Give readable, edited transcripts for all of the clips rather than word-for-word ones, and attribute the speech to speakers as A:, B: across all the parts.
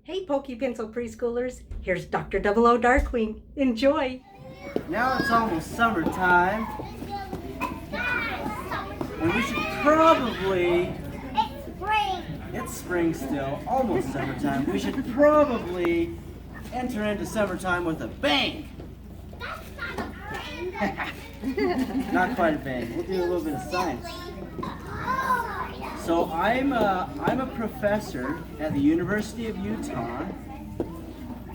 A: Hey, Pokey Pencil Preschoolers, here's Dr. Double-O-Darkwing. Enjoy!
B: Now it's almost summertime, and we should probably, it's spring still, almost summertime, we should probably enter into summertime with a bang. Not quite a bang, we'll do a little bit of science. So I'm a professor at the University of Utah,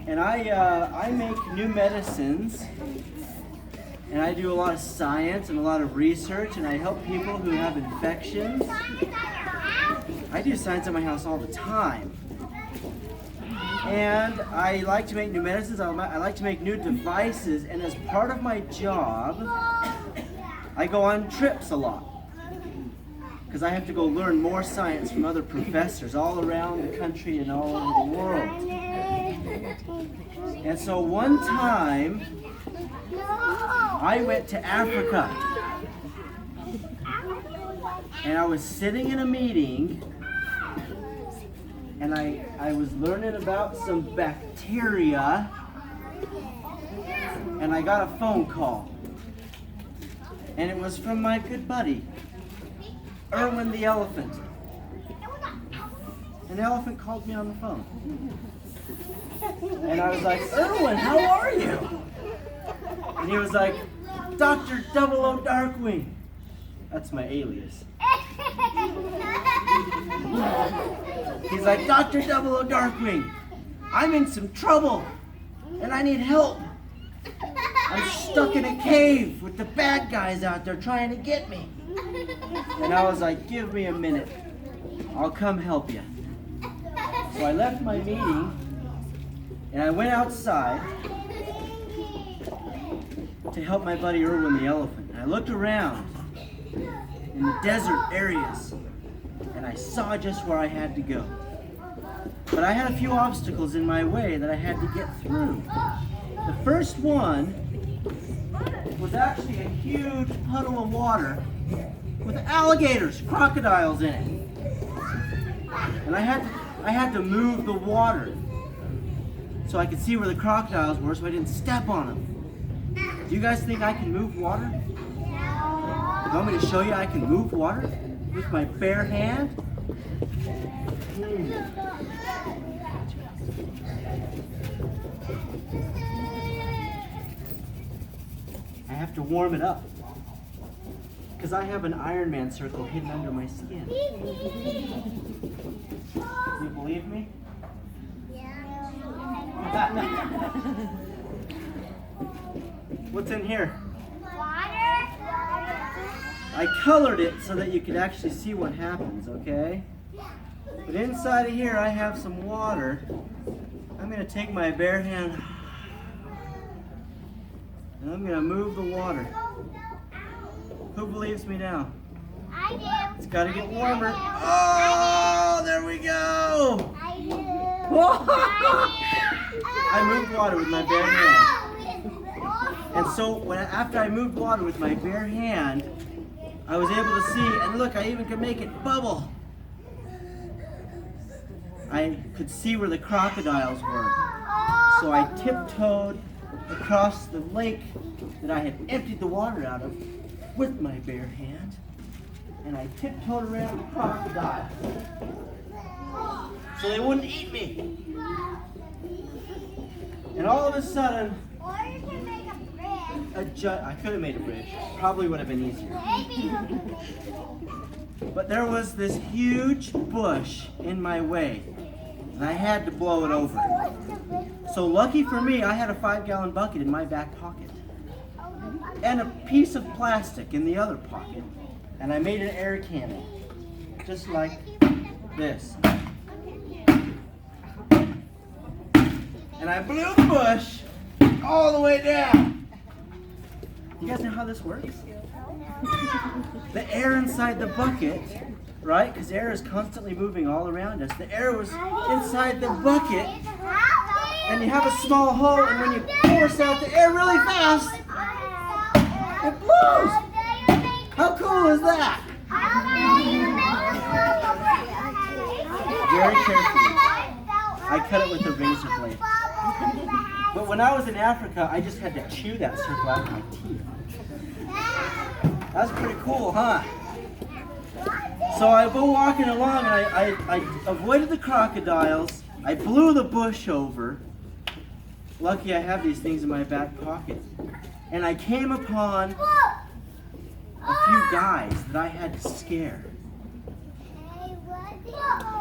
B: and I make new medicines, and I do a lot of science and a lot of research, and I help people who have infections. I do science at my house all the time. And I like to make new medicines, I like to make new devices, and as part of my job, I go on trips a lot. Because I have to go learn more science from other professors all around the country and all over the world. And so one time, I went to Africa. And I was sitting in a meeting, and I was learning about some bacteria, and I got a phone call. And it was from my good buddy, Erwin the elephant. An elephant called me on the phone. And I was like, Erwin, how are you? And he was like, Dr. Double-O-Darkwing. That's my alias. He's like, Dr. Double-O-Darkwing, I'm in some trouble and I need help. I'm stuck in a cave with the bad guys out there trying to get me. And I was like, give me a minute. I'll come help you. So I left my meeting and I went outside to help my buddy Erwin the elephant. And I looked around in the desert areas and I saw just where I had to go. But I had a few obstacles in my way that I had to get through. The first one was actually a huge puddle of water with alligators, crocodiles in it. And I had to move the water so I could see where the crocodiles were so I didn't step on them. Do you guys think I can move water? You want me to show you I can move water with my bare hand? I have to warm it up because I have an Iron Man circle hidden under my skin. Do you believe me? What's in here?
C: Water.
B: I colored it so that you could actually see what happens, okay? But inside of here I have some water. I'm going to take my bare hand and I'm going to move the water. Who believes me now?
C: I do.
B: It's got to get warmer. Oh, there we go.
C: I do.
B: I moved water with my bare hand. And so after I moved water with my bare hand, I was able to see, and look, I even could make it bubble. I could see where the crocodiles were. So I tiptoed across the lake that I had emptied the water out of with my bare hand, and I tiptoed around the crocodiles so they wouldn't eat me. And all of a sudden,
C: Or you can make a bridge.
B: I could have made a bridge. Probably would have been easier. But there was this huge bush in my way, and I had to blow it over. So lucky for me, I had a 5-gallon bucket in my back pocket and a piece of plastic in the other pocket, and I made an air cannon, just like this. And I blew the bush all the way down. You guys know how this works? The air inside the bucket, right? Because air is constantly moving all around us. The air was inside the bucket, and you have a small hole, and when you force out the air really fast, it blows. How cool is that? Very carefully. I cut it with a razor blade. But when I was in Africa, I just had to chew that circle out with my teeth. That's pretty cool, huh? So I go walking along and I avoided the crocodiles. I blew the bush over. Lucky I have these things in my back pocket. And I came upon a few guys that I had to scare.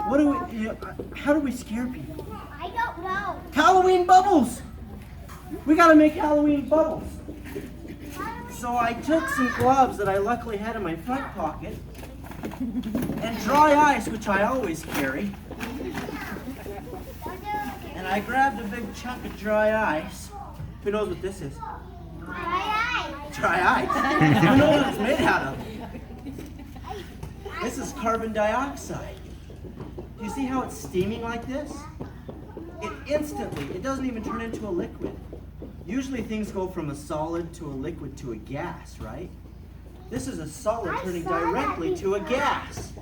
B: What do we, how do we scare people?
C: I don't know.
B: Halloween bubbles! We gotta make Halloween bubbles. So I took some gloves that I luckily had in my front pocket and dry ice, which I always carry. And I grabbed a big chunk of dry ice. Who knows what this is? Dry ice. Who knows what it's made out of? This is carbon dioxide. Do you see how it's steaming like this? It doesn't even turn into a liquid. Usually things go from a solid to a liquid to a gas, right? This is a solid turning directly to a gas.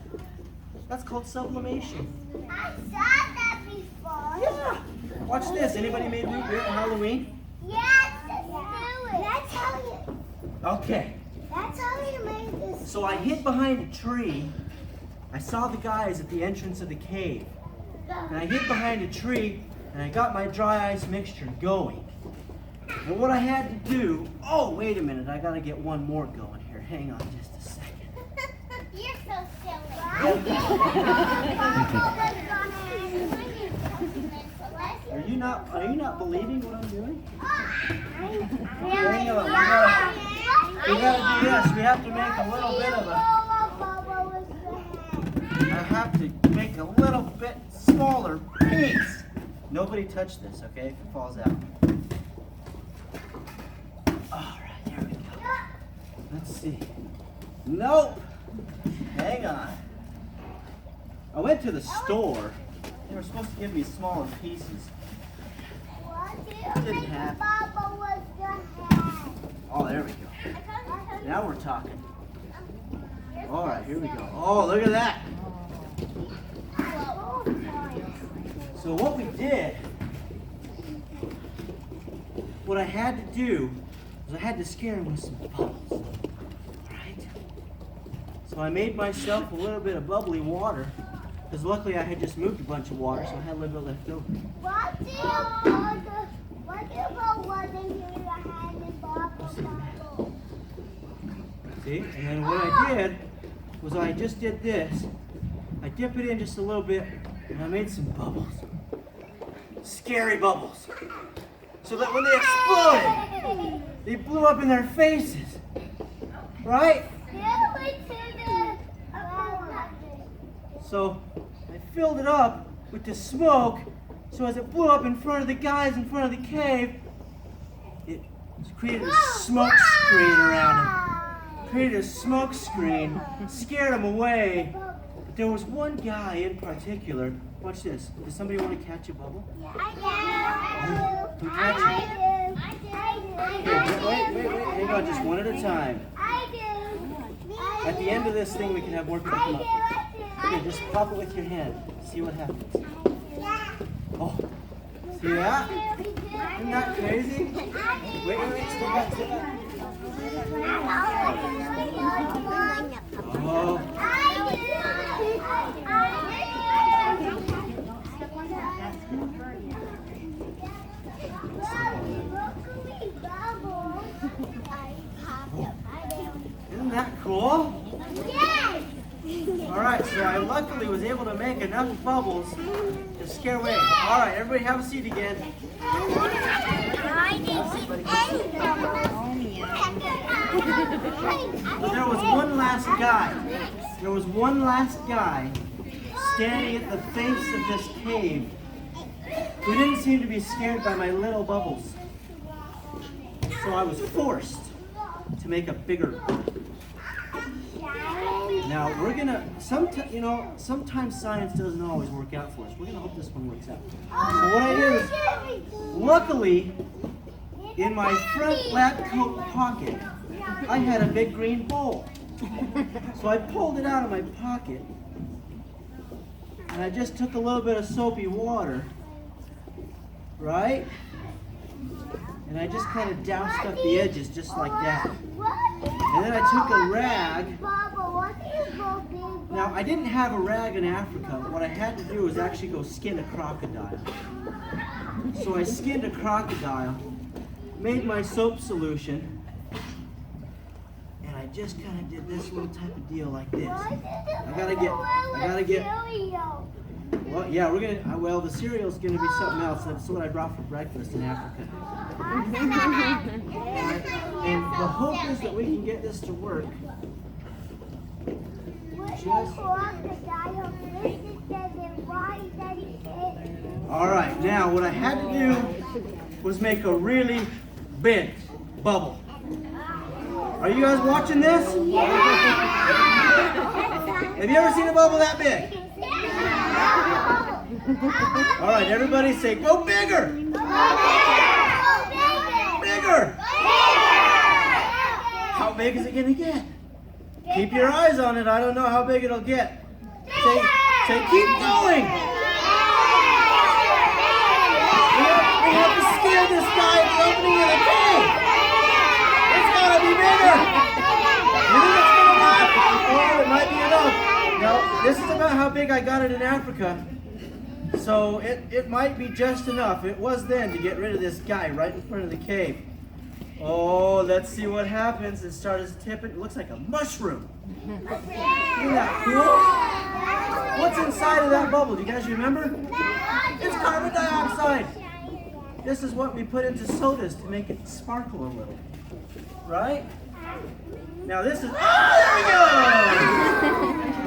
B: That's called sublimation.
C: I saw that before.
B: Yeah. Watch this. Anybody made root beer on Halloween?
C: Yes, let's do it. That's how you.
B: Okay.
C: That's how you made this.
B: So I hid behind a tree. I saw the guys at the entrance of the cave. And I hid behind a tree and I got my dry ice mixture going. And what I had to do, oh, wait a minute, I gotta get one more going here. Hang on just a second.
C: You're so silly.
B: Are you not believing what I'm doing?
C: Really?
B: Hang on, we gotta do this. We have to make a little bit of I have to make a little bit smaller piece. Nobody touch this, okay? If it falls out. Alright, here we go. Let's see. Nope! Hang on. I went to the store. They were supposed to give me smaller pieces. Didn't happen. Oh, there we go. Now we're talking. Alright, here we go. Oh, look at that! So what we did, what I had to do was I had to scare him with some bubbles. Right? So I made myself a little bit of bubbly water, because luckily I had just moved a bunch of water, so I had a little bit left over.
C: What do you want in here that had the bubble?
B: See? And then what I did was I just did this. I dip it in just a little bit, and I made some bubbles. Scary bubbles. So that when they exploded, they blew up in their faces. Right? So I filled it up with the smoke, so as it blew up in front of the guys in front of the cave, it created a smoke screen around them. Created a smoke screen, scared them away. But there was one guy in particular. Watch this. Does somebody want to catch a bubble?
C: I do.
B: Catch it. Here, wait. Hang on, just one at a time.
C: I do.
B: At the end of this thing, we can have more people come up. Here, just pop it with your hand. See what happens. Oh, see that? Isn't that crazy? Wait, stay back. Oh. Isn't that cool?
C: Yes!
B: Alright, so I luckily was able to make enough bubbles to scare away. Alright, everybody have a seat again. But there was one last guy. There was one last guy standing at the face of this cave who didn't seem to be scared by my little bubbles. So I was forced to make a bigger bubble. Now we're gonna, sometimes science doesn't always work out for us. We're gonna hope this one works out. So what I did is, luckily, in my front lab coat pocket, I had a big green bowl. So I pulled it out of my pocket, and I just took a little bit of soapy water, right? And I just kind of doused up the edges just like that. And then I took a rag. Now, I didn't have a rag in Africa. What I had to do was actually go skin a crocodile. So I skinned a crocodile, made my soap solution, and I just kind of did this little type of deal like this. I gotta get. Well, yeah, well, the cereal's gonna be something else. That's what I brought for breakfast in Africa. And the hope is that we can get this to work. All right, now what I had to do was make a really big bubble. Are you guys watching this? Have you ever seen a bubble that big? All right, everybody say, go bigger! Bigger! How big is it gonna get? Keep your eyes on it. I don't know how big it'll get. Say, keep going! We have to scare this guy at the opening of the cave! It's gotta be bigger! You think it's gonna work? Oh, it might be enough. Now, this is about how big I got it in Africa. So it might be just enough. It was then to get rid of this guy right in front of the cave. Oh, let's see what happens. It started tipping. It looks like a mushroom. Isn't that cool? What's inside of that bubble? Do you guys remember? It's carbon dioxide. This is what we put into sodas to make it sparkle a little. Right? Now this is, oh, there we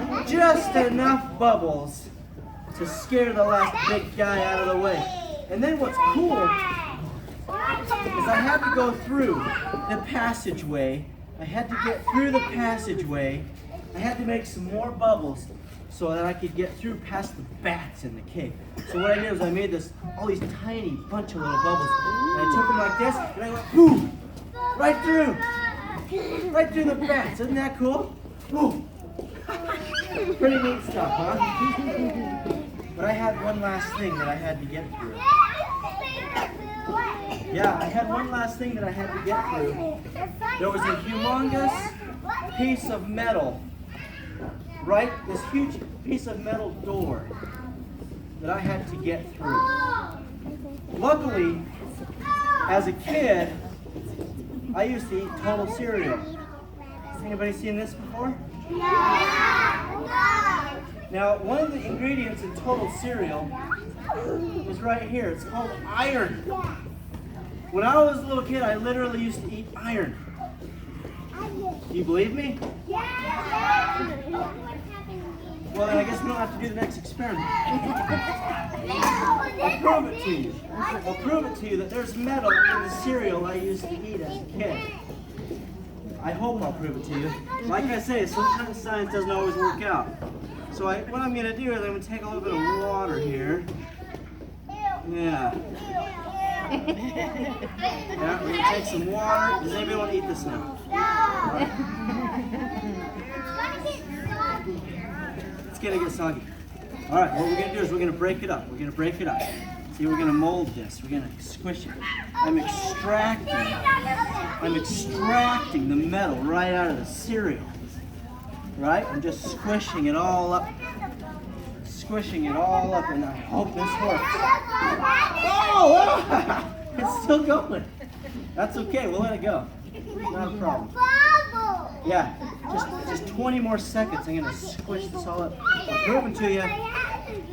B: go! Just enough bubbles to scare the last big guy out of the way. And then what's cool is I had to go through the passageway. I had to get through the passageway. I had to make some more bubbles so that I could get through past the bats in the cave. So what I did was I made all these tiny bunch of little bubbles. And I took them like this, and I went boom, right through the bats. Isn't that cool? Boom. Pretty neat stuff, huh? But I had one last thing that I had to get through. Yeah, I had one last thing that I had to get through. There was a humongous piece of metal, right? This huge piece of metal door that I had to get through. Luckily, as a kid, I used to eat total cereal. Has anybody seen this before? Now, one of the ingredients in total cereal is right here. It's called iron. When I was a little kid, I literally used to eat iron. Do you believe me? Well, then I guess we don't have to do the next experiment. I'll prove it to you. I'll prove it to you that there's metal in the cereal I used to eat as a kid. I hope I'll prove it to you. Like I say, sometimes science doesn't always work out. So what I'm going to do is I'm going to take a little bit of water here. Yeah. Yeah, we're going to take some water. Does anybody want to eat this now? It's going to get soggy. All right, what we're going to do is we're going to break it up. We're going to break it up. See, we're going to mold this. We're going to squish it. I'm extracting the metal right out of the cereal. Right? I'm just squishing it all up. Squishing it all up, and I hope this works. Oh! It's still going. That's okay. We'll let it go. Not a problem. Yeah, just 20 more seconds. I'm gonna squish this all up. I'm proving to you,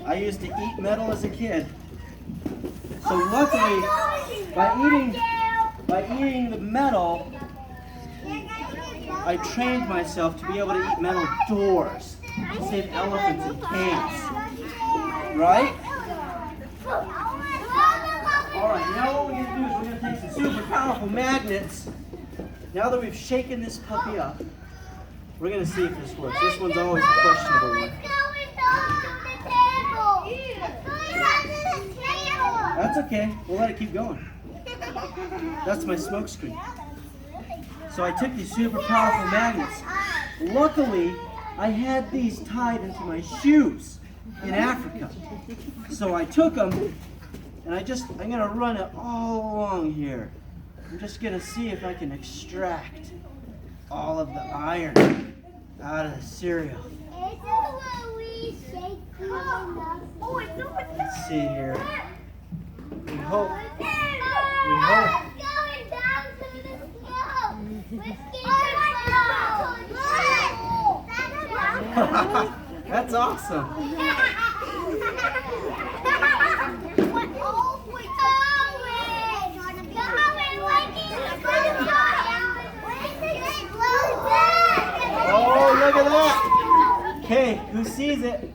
B: I used to eat metal as a kid. So luckily, by eating the metal, I trained myself to be able to eat metal doors to save elephants in caves. Right? Alright, now what we're going to do is we're going to take some super powerful magnets. Now that we've shaken this puppy up, we're going to see if this works. This one's always a questionable one. That's okay. We'll let it keep going. That's my smoke screen. So I took these super powerful magnets. Luckily, I had these tied into my shoes in Africa. So I took them And I'm gonna run it all along here. I'm just gonna see if I can extract all of the iron out of the cereal. Let's see here. We hope. That's awesome. Oh, look at that. Okay, who sees it?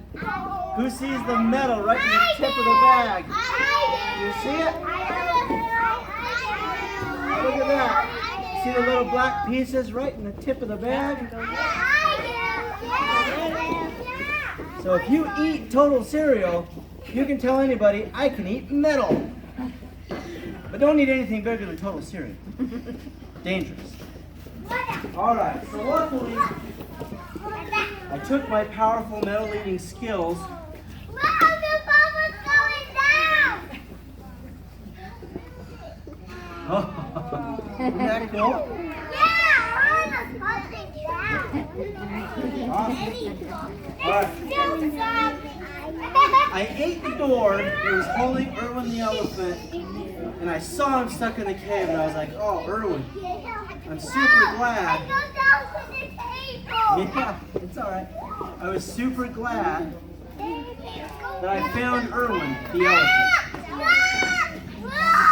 B: Who sees the metal right in the tip of the bag? You see it? Look at that. See the little black pieces right in the tip of the bag? So if you eat total cereal, you can tell anybody, I can eat metal. But don't eat anything bigger than total cereal. Dangerous. Alright, so luckily, I took my powerful metal eating skills. Isn't that cool? Alright. I ate the door that was holding Erwin the elephant, and I saw him stuck in the cave, and I was like, oh, Erwin, I'm super glad. Yeah, it's alright. I was super glad that I found Erwin the elephant.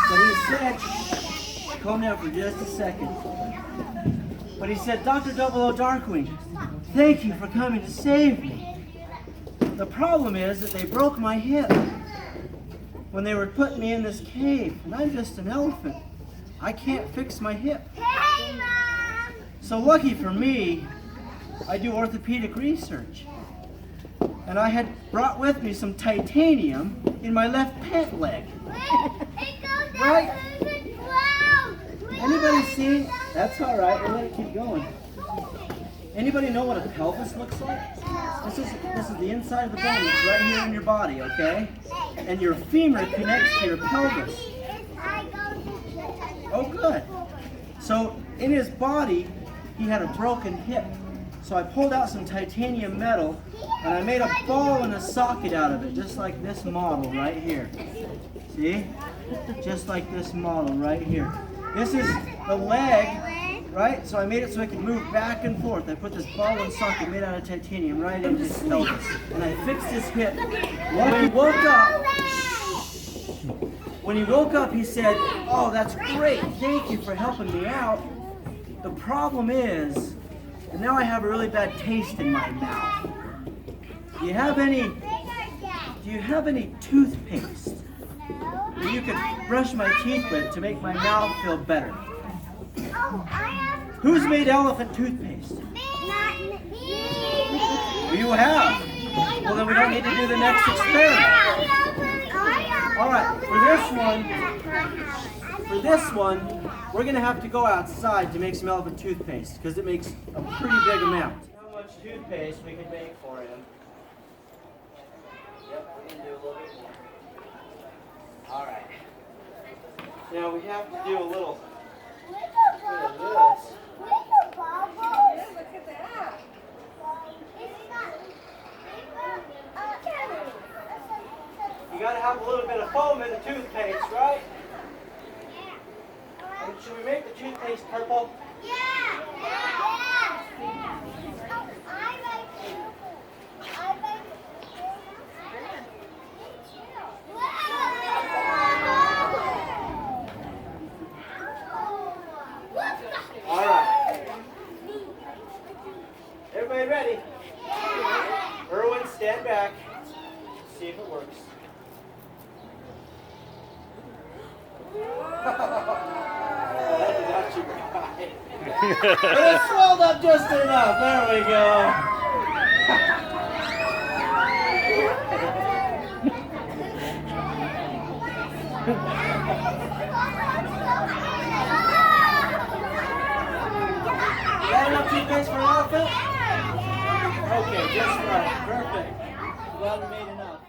B: But he said, shh, calm down for just a second. But he said, Dr. Double-O-Darkwing, thank you for coming to save me. The problem is that they broke my hip when they were putting me in this cave, and I'm just an elephant. I can't fix my hip. So lucky for me, I do orthopedic research. And I had brought with me some titanium in my left pant leg. Right? Anybody seen? That's all right. We'll let it keep going. Anybody know what a pelvis looks like? This is the inside of the bone. It's right here in your body, okay? And your femur connects to your pelvis. Oh, good. So in his body, he had a broken hip. So I pulled out some titanium metal and I made a ball and a socket out of it, just like this model right here. See? Just like this model right here. This is the leg, right? So I made it so it could move back and forth. I put this ball and socket made out of titanium right into his pelvis. And I fixed his hip. When he woke up, he said, oh, that's great. Thank you for helping me out. The problem is, and now I have a really bad taste in my mouth. Do you have any toothpaste that you could brush my teeth with to make my mouth feel better? Who's made elephant toothpaste? You have. Well, then we don't need to do the next experiment. All right, for this one, we're going to have to go outside to make some elephant toothpaste because it makes a pretty big amount. How much toothpaste we can make for him? Yep, we're going to do a little bit more. All right. Now we have to do a little bit of this.
C: Look at that.
B: You got to have a little bit of foam in the toothpaste, right? And should we make the toothpaste purple? All right. Everybody ready? Erwin, stand back. See if it works. That did not too right. But it swelled up just enough. There we go. Got enough toothpaste for an elephant? Okay, just right. Perfect. Glad we made enough.